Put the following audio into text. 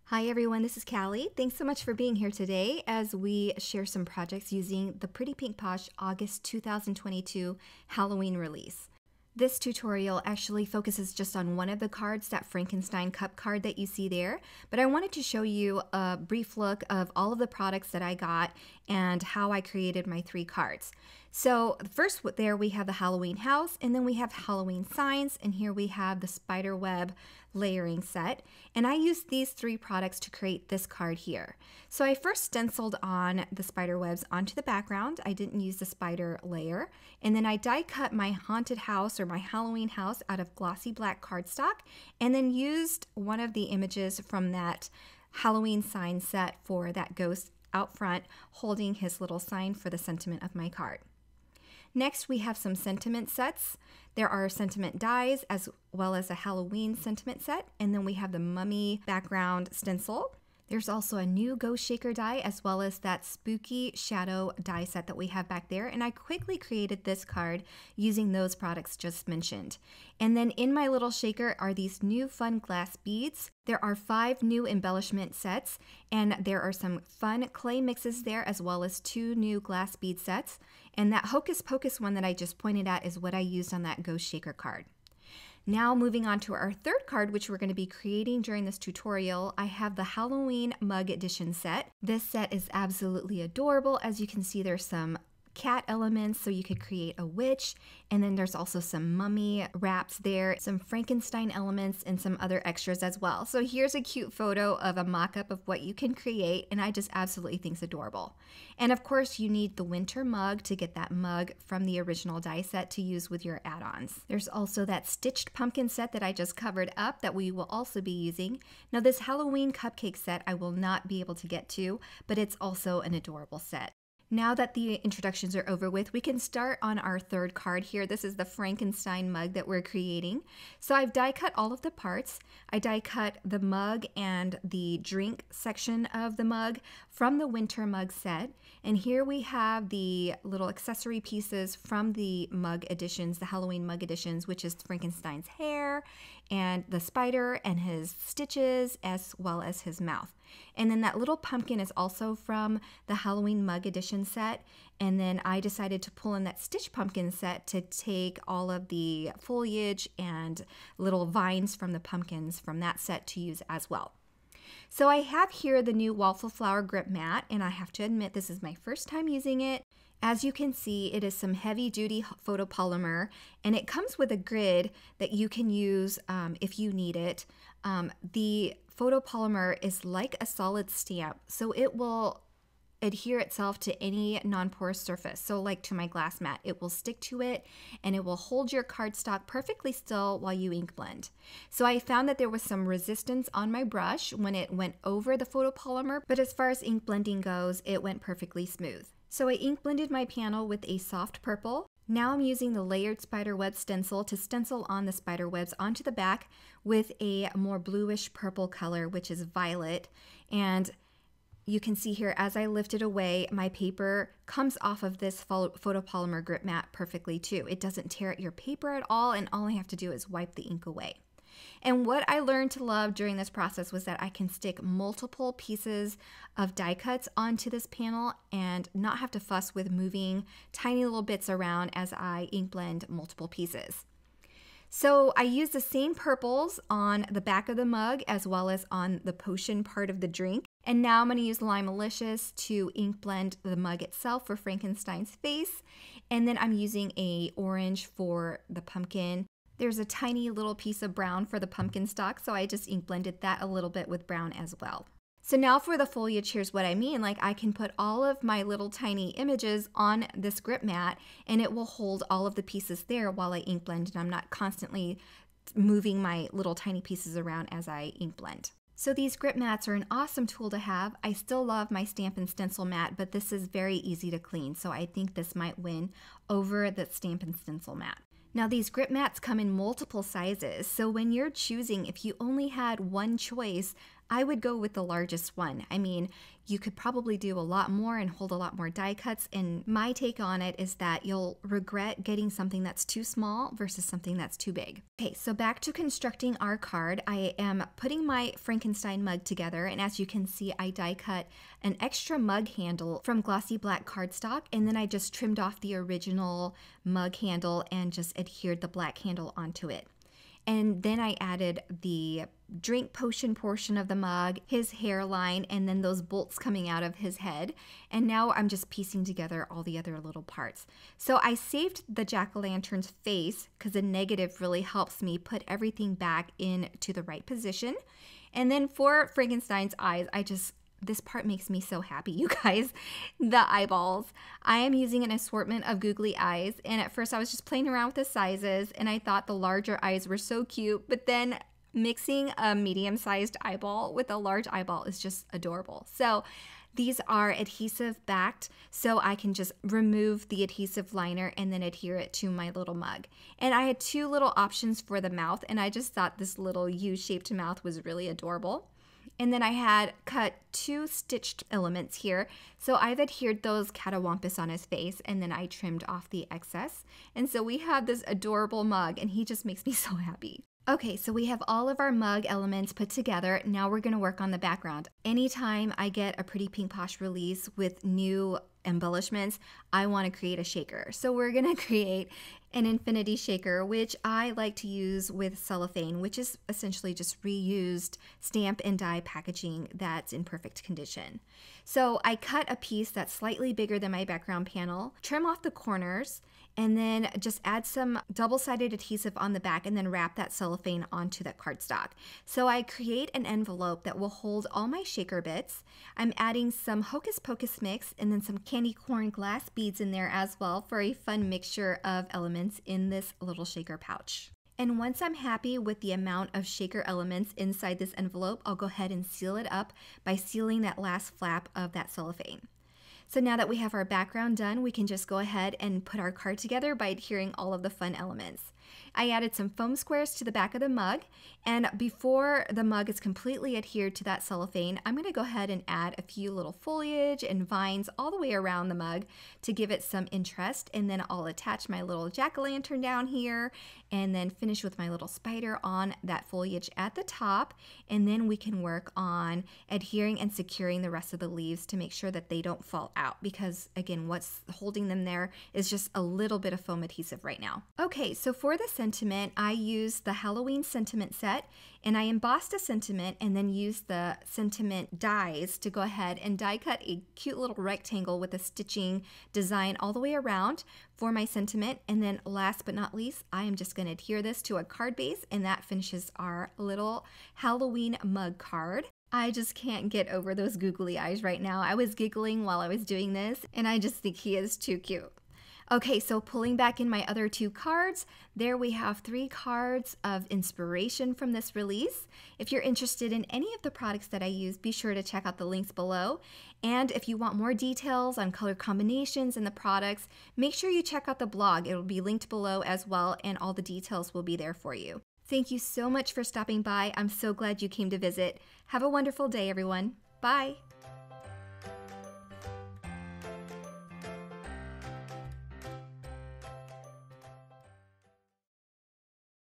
Hi everyone, this is Caly. Thanks so much for being here today as we share some projects using the Pretty Pink Posh August 2022 Halloween release. This tutorial actually focuses just on one of the cards, that Frankenstein cup card that you see there, but I wanted to show you a brief look of all of the products that I got and how I created my 3 cards. So first there we have the Halloween house, and then we have Halloween signs, and here we have the spider web layering set. And I used these 3 products to create this card here. So I first stenciled on the spider webs onto the background. I didn't use the spider layer. And then I die cut my haunted house or my Halloween house out of glossy black cardstock, and then used one of the images from that Halloween sign set for that ghost out front holding his little sign for the sentiment of my card. Next, we have some sentiment sets. There are sentiment dies as well as a Halloween sentiment set, and then we have the mummy background stencil. There's also a new ghost shaker die as well as that spooky shadow die set that we have back there, and I quickly created this card using those products just mentioned. And then in my little shaker are these new fun glass beads. There are 5 new embellishment sets, and there are some fun clay mixes there as well as 2 new glass bead sets. And that Hocus Pocus one that I just pointed at is what I used on that ghost shaker card. Now moving on to our 3rd card, which we're going to be creating during this tutorial, I have the Halloween mug edition set. This set is absolutely adorable. As you can see, there's some cat elements, so you could create a witch, and then there's also some mummy wraps there, some Frankenstein elements, and some other extras as well. So here's a cute photo of a mock-up of what you can create, and I just absolutely think it's adorable. And of course, you need the winter mug to get that mug from the original die set to use with your add-ons. There's also that stitched pumpkin set that I just covered up that we will also be using. Now this Halloween cupcake set I will not be able to get to, but it's also an adorable set. Now that the introductions are over with, we can start on our 3rd card here. This is the Frankenstein mug that we're creating. So I've die cut all of the parts. I die cut the mug and the drink section of the mug from the winter mug set. And here we have the little accessory pieces from the mug editions, the Halloween mug editions, which is Frankenstein's hair and the spider and his stitches as well as his mouth. And then that little pumpkin is also from the Halloween mug edition set. And then I decided to pull in that stitch pumpkin set to take all of the foliage and little vines from the pumpkins from that set to use as well. So I have here the new waffle flower grip mat, and I have to admit this is my first time using it. As you can see, it is some heavy duty photopolymer, and it comes with a grid that you can use if you need it. The photopolymer is like a solid stamp, so it will adhere itself to any non-porous surface. So like to my glass mat, it will stick to it and it will hold your cardstock perfectly still while you ink blend. So I found that there was some resistance on my brush when it went over the photopolymer, but as far as ink blending goes, it went perfectly smooth. So I ink blended my panel with a soft purple. Now I'm using the layered spider web stencil to stencil on the spider webs onto the back with a more bluish purple color, which is violet. And you can see here as I lift it away, my paper comes off of this photopolymer grip mat perfectly too. It doesn't tear at your paper at all, and all I have to do is wipe the ink away. And what I learned to love during this process was that I can stick multiple pieces of die cuts onto this panel and not have to fuss with moving tiny little bits around as I ink blend multiple pieces. So I used the same purples on the back of the mug as well as on the potion part of the drink. And now I'm going to use Limalicious to ink blend the mug itself for Frankenstein's face. And then I'm using a orange for the pumpkin. There's a tiny little piece of brown for the pumpkin stalk, so I just ink blended that a little bit with brown as well. So now for the foliage, here's what I mean. Like I can put all of my little tiny images on this grip mat and it will hold all of the pieces there while I ink blend, and I'm not constantly moving my little tiny pieces around as I ink blend. So these grip mats are an awesome tool to have. I still love my stamp and stencil mat, but this is very easy to clean, so I think this might win over the stamp and stencil mat. Now these grip mats come in multiple sizes, so when you're choosing, if you only had one choice I would go with the largest one. I mean, you could probably do a lot more and hold a lot more die cuts, and my take on it is that you'll regret getting something that's too small versus something that's too big. Okay, so back to constructing our card. I am putting my Frankenstein mug together, and as you can see, I die cut an extra mug handle from glossy black cardstock, and then I just trimmed off the original mug handle and just adhered the black handle onto it. And then I added the drink potion portion of the mug, his hairline, and then those bolts coming out of his head. And now I'm just piecing together all the other little parts. So I saved the jack-o'-lantern's face because the negative really helps me put everything back into the right position. And then for Frankenstein's eyes, this part makes me so happy, you guys. The eyeballs. I am using an assortment of googly eyes, and at first I was just playing around with the sizes, and I thought the larger eyes were so cute, but then mixing a medium-sized eyeball with a large eyeball is just adorable. So these are adhesive backed, so I can just remove the adhesive liner and then adhere it to my little mug. And I had two little options for the mouth, and I just thought this little U-shaped mouth was really adorable. And then I had cut two stitched elements here. So I've adhered those catawampus on his face, and then I trimmed off the excess. And so we have this adorable mug, and he just makes me so happy. Okay, so we have all of our mug elements put together. Now we're gonna work on the background. Anytime I get a Pretty Pink Posh release with new embellishments, I wanna create a shaker. So we're gonna create an infinity shaker, which I like to use with cellophane, which is essentially just reused stamp and die packaging that's in perfect condition. So I cut a piece that's slightly bigger than my background panel, trim off the corners, and then just add some double-sided adhesive on the back and then wrap that cellophane onto that cardstock. So I create an envelope that will hold all my shaker bits. I'm adding some Hocus Pocus mix and then some candy corn glass beads in there as well for a fun mixture of elements in this little shaker pouch. And once I'm happy with the amount of shaker elements inside this envelope, I'll go ahead and seal it up by sealing that last flap of that cellophane. So now that we have our background done, we can just go ahead and put our card together by adhering all of the fun elements. I added some foam squares to the back of the mug, and before the mug is completely adhered to that cellophane, I'm going to go ahead and add a few little foliage and vines all the way around the mug to give it some interest, and then I'll attach my little jack-o'-lantern down here and then finish with my little spider on that foliage at the top, and then we can work on adhering and securing the rest of the leaves to make sure that they don't fall out, because again, what's holding them there is just a little bit of foam adhesive right now. Okay, so for the sentiment, I used the Halloween sentiment set, and I embossed a sentiment and then used the sentiment dies to go ahead and die cut a cute little rectangle with a stitching design all the way around for my sentiment. And then last but not least, I am just going to adhere this to a card base, and that finishes our little Halloween mug card. I just can't get over those googly eyes right now. I was giggling while I was doing this, and I just think he is too cute. Okay, so pulling back in my other two cards, there we have 3 cards of inspiration from this release. If you're interested in any of the products that I use, be sure to check out the links below. And if you want more details on color combinations and the products, make sure you check out the blog. It will be linked below as well, and all the details will be there for you. Thank you so much for stopping by. I'm so glad you came to visit. Have a wonderful day, everyone. Bye.